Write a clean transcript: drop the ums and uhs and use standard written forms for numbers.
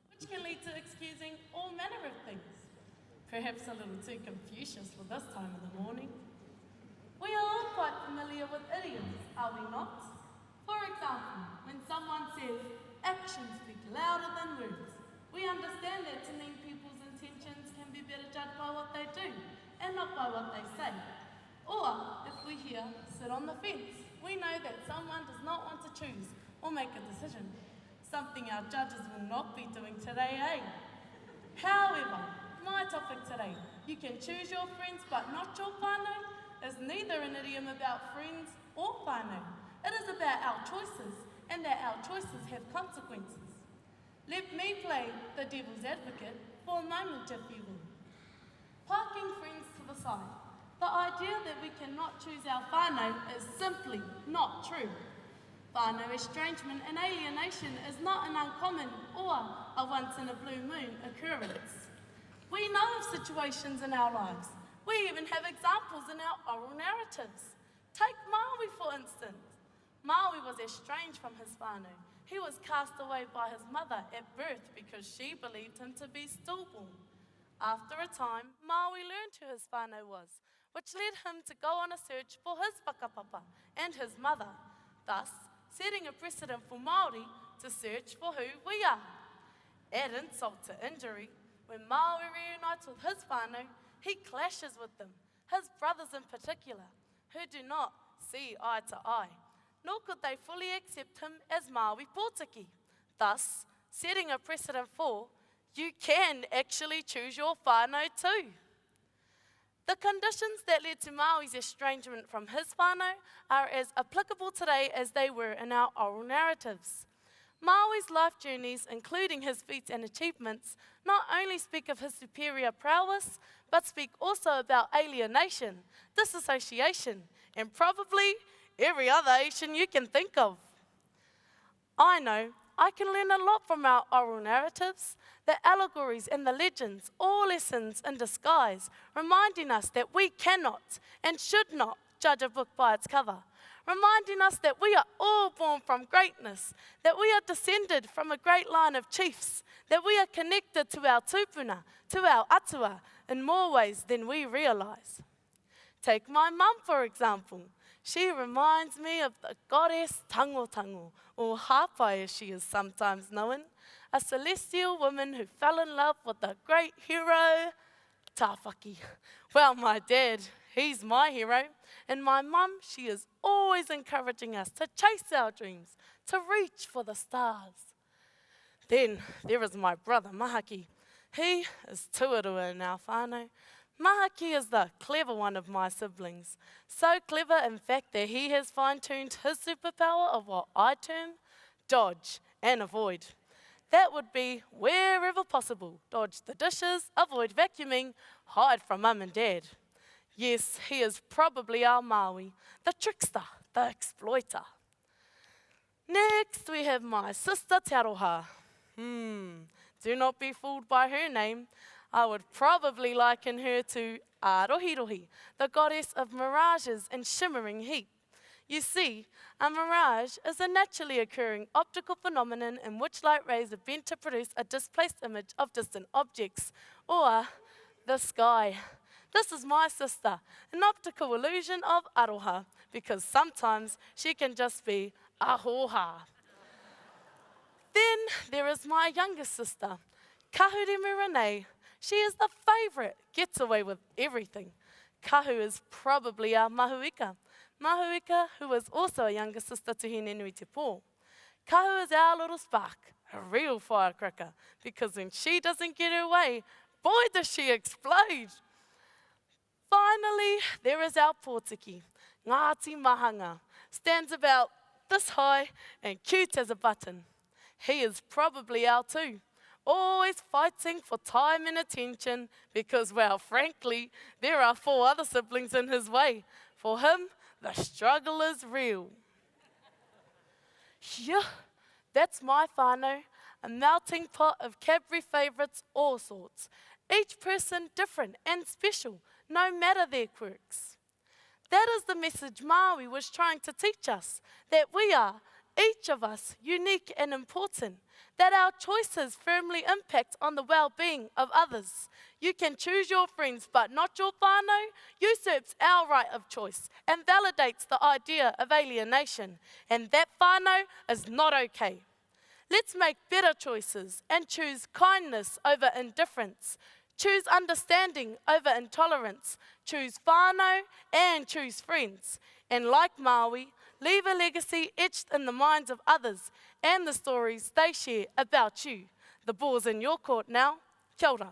which can lead to excusing all manner of things. Perhaps a little too Confucius for this time of the morning. We are all quite familiar with idioms, are we not? For example, when someone says, actions speak louder than words, we understand that to mean people's intentions can be better judged by what they do and not by what they say. Or, if we hear, sit on the fence, we know that someone does not want to choose or make a decision. Something our judges will not be doing today, eh? However, my topic today, you can choose your friends but not your whānau, is neither an idiom about friends or whānau. It is about our choices and that our choices have consequences. Let me play the devil's advocate for a moment, if you will. Parking friends to the side, the idea that we cannot choose our whānau is simply not true. Whānau estrangement and alienation is not an uncommon or a once-in-a-blue-moon occurrence. We know of situations in our lives. We even have examples in our oral narratives. Take Maui, for instance. Maui was estranged from his whānau. He was cast away by his mother at birth because she believed him to be stillborn. After a time, Maui learned who his whānau was, which led him to go on a search for his whakapapa and his mother, thus setting a precedent for Māori to search for who we are. Add insult to injury, when Maui reunites with his whānau, he clashes with them, his brothers in particular, who do not see eye to eye, nor could they fully accept him as Maui Pōtiki, thus setting a precedent for you can actually choose your whānau too. The conditions that led to Maui's estrangement from his whānau are as applicable today as they were in our oral narratives. Maui's life journeys, including his feats and achievements, not only speak of his superior prowess, but speak also about alienation, disassociation, and probably every other Asian you can think of. I know I can learn a lot from our oral narratives, the allegories and the legends, all lessons in disguise, reminding us that we cannot and should not judge a book by its cover, reminding us that we are all born from greatness, that we are descended from a great line of chiefs, that we are connected to our tupuna, to our atua, in more ways than we realize. Take my mum, for example. She reminds me of the goddess Tangotango, or Hapai as she is sometimes known, a celestial woman who fell in love with the great hero, Tāwhaki. Well, my dad, he's my hero, and my mum, she is always encouraging us to chase our dreams, to reach for the stars. Then there is my brother, Mahaki. He is tuarua in our whānau. Mahaki is the clever one of my siblings. So clever, in fact, that he has fine-tuned his superpower of what I term dodge and avoid. That would be wherever possible. Dodge the dishes, avoid vacuuming, hide from mum and dad. Yes, he is probably our Maui, the trickster, the exploiter. Next, we have my sister Te Aroha. Do not be fooled by her name. I would probably liken her to Arohirohi, the goddess of mirages and shimmering heat. You see, a mirage is a naturally occurring optical phenomenon in which light rays are bent to produce a displaced image of distant objects, or the sky. This is my sister, an optical illusion of aroha, because sometimes she can just be ahoha. Then there is my youngest sister, Kahuremu Renee. She is the favourite, gets away with everything. Kahu is probably our mahuika. Mahuika, who is also a younger sister to Torere Nui Te Pō. Kahu is our little spark, a real firecracker, because when she doesn't get her way, boy does she explode. Finally, there is our Pōtiki, Ngāti Mahanga, stands about this high and cute as a button. He is probably our too, always fighting for time and attention because, well, frankly, there are 4 other siblings in his way. For him, the struggle is real. Yeah, that's my whānau, a melting pot of Cadbury favourites, all sorts. Each person different and special, no matter their quirks. That is the message Maui was trying to teach us, that we are each of us unique and important, that our choices firmly impact on the well-being of others. You can choose your friends, but not your whānau, usurps our right of choice and validates the idea of alienation, and that whānau is not okay. Let's make better choices and choose kindness over indifference, choose understanding over intolerance, choose whānau and choose friends, and like Maui, leave a legacy etched in the minds of others and the stories they share about you. The ball's in your court now. Kia ora.